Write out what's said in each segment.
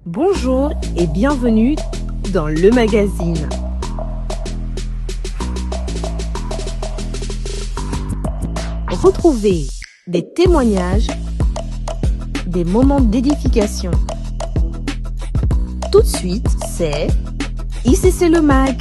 Bonjour et bienvenue dans le magazine. Retrouvez des témoignages, des moments d'édification. Tout de suite, c'est ICC le Mag.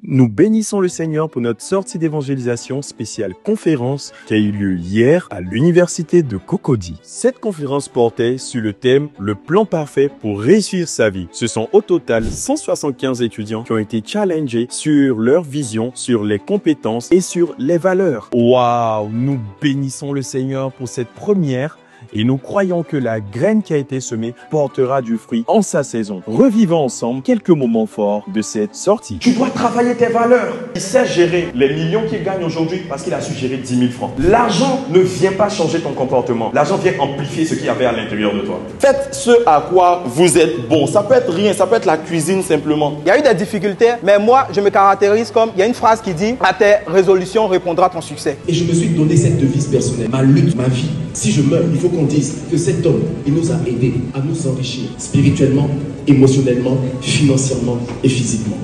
Nous bénissons le Seigneur pour notre sortie d'évangélisation spéciale conférence qui a eu lieu hier à l'université de Cocody. Cette conférence portait sur le thème « Le plan parfait pour réussir sa vie ». Ce sont au total 175 étudiants qui ont été challengés sur leur vision, sur les compétences et sur les valeurs. Waouh! Nous bénissons le Seigneur pour cette première. Et nous croyons que la graine qui a été semée portera du fruit en sa saison. Revivons ensemble quelques moments forts de cette sortie. Tu dois travailler tes valeurs. Il sait gérer les millions qu'il gagne aujourd'hui parce qu'il a su gérer 10 000 francs. L'argent ne vient pas changer ton comportement. L'argent vient amplifier ce qu'il y avait à l'intérieur de toi. Faites ce à quoi vous êtes bon. Ça peut être rien, ça peut être la cuisine simplement. Il y a eu des difficultés, mais moi, je me caractérise comme, il y a une phrase qui dit « À tes résolutions répondra ton succès ». Et je me suis donné cette devise personnelle, ma lutte, ma vie. Si je meurs, il faut qu'on dise que cet homme, il nous a aidés à nous enrichir spirituellement, émotionnellement, financièrement et physiquement.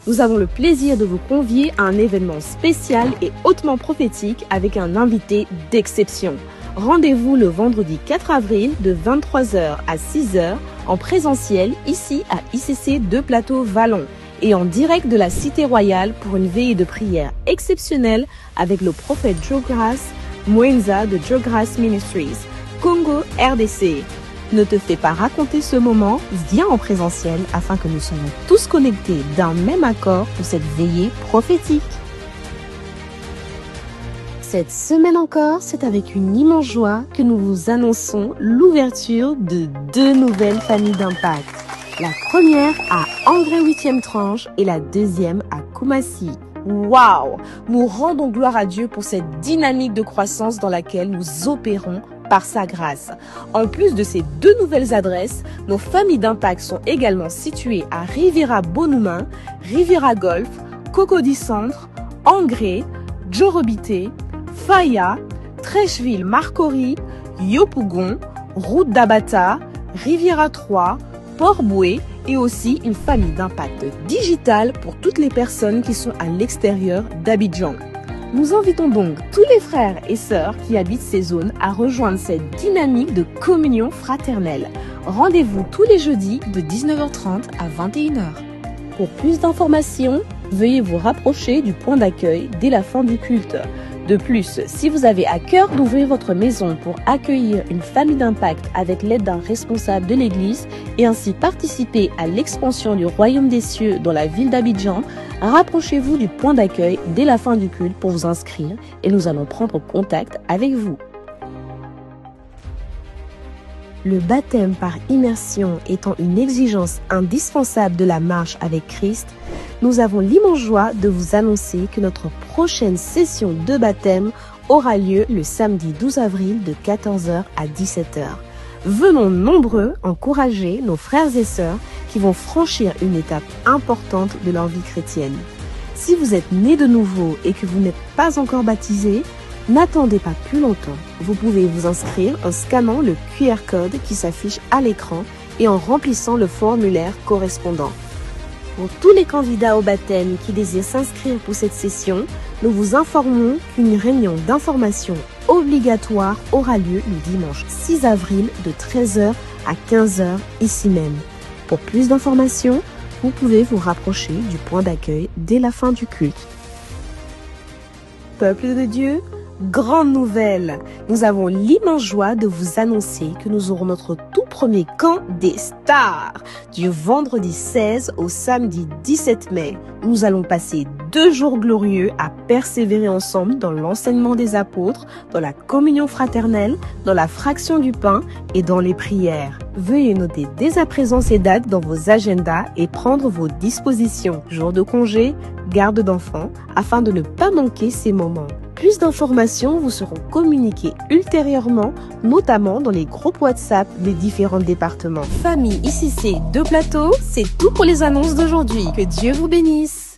Nous avons le plaisir de vous convier à un événement spécial et hautement prophétique avec un invité d'exception. Rendez-vous le vendredi 4 avril de 23h à 6h en présentiel ici à ICC 2 Plateau Vallon et en direct de la Cité Royale pour une veillée de prière exceptionnelle avec le prophète Joe Grace Mwenza de Joe Grace Ministries, Congo, RDC. Ne te fais pas raconter ce moment, viens en présentiel afin que nous soyons tous connectés d'un même accord pour cette veillée prophétique. Cette semaine encore, c'est avec une immense joie que nous vous annonçons l'ouverture de 2 nouvelles familles d'impact. La première à Angré 8e tranche et la deuxième à Koumassi. Waouh! Nous rendons gloire à Dieu pour cette dynamique de croissance dans laquelle nous opérons par sa grâce. En plus de ces 2 nouvelles adresses, nos familles d'impact sont également situées à Riviera Bonoumin, Riviera Golf, Cocody Centre, Angré, Djorobité, Faya, Trècheville Marcory, Yopougon, Route d'Abata, Riviera 3, Port-Boué et aussi une famille d'impact digital pour toutes les personnes qui sont à l'extérieur d'Abidjan. Nous invitons donc tous les frères et sœurs qui habitent ces zones à rejoindre cette dynamique de communion fraternelle. Rendez-vous tous les jeudis de 19h30 à 21h. Pour plus d'informations, veuillez vous rapprocher du point d'accueil dès la fin du culte. De plus, si vous avez à cœur d'ouvrir votre maison pour accueillir une famille d'impact avec l'aide d'un responsable de l'église et ainsi participer à l'expansion du royaume des cieux dans la ville d'Abidjan, rapprochez-vous du point d'accueil dès la fin du culte pour vous inscrire et nous allons prendre contact avec vous. Le baptême par immersion étant une exigence indispensable de la marche avec Christ, nous avons l'immense joie de vous annoncer que notre prochaine session de baptême aura lieu le samedi 12 avril de 14h à 17h. Venons nombreux encourager nos frères et sœurs qui vont franchir une étape importante de leur vie chrétienne. Si vous êtes né de nouveau et que vous n'êtes pas encore baptisé, n'attendez pas plus longtemps. Vous pouvez vous inscrire en scannant le QR code qui s'affiche à l'écran et en remplissant le formulaire correspondant. Pour tous les candidats au baptême qui désirent s'inscrire pour cette session, nous vous informons qu'une réunion d'information obligatoire aura lieu le dimanche 6 avril de 13h à 15h ici même. Pour plus d'informations, vous pouvez vous rapprocher du point d'accueil dès la fin du culte. Peuple de Dieu, grande nouvelle! Nous avons l'immense joie de vous annoncer que nous aurons notre tout premier camp des stars du vendredi 16 au samedi 17 mai. Nous allons passer 2 jours glorieux à persévérer ensemble dans l'enseignement des apôtres, dans la communion fraternelle, dans la fraction du pain et dans les prières. Veuillez noter dès à présent ces dates dans vos agendas et prendre vos dispositions, jours de congé, garde d'enfants, afin de ne pas manquer ces moments. Plus d'informations vous seront communiquées ultérieurement, notamment dans les groupes WhatsApp des différents départements. Famille ICC 2 Plateau, c'est tout pour les annonces d'aujourd'hui. Que Dieu vous bénisse.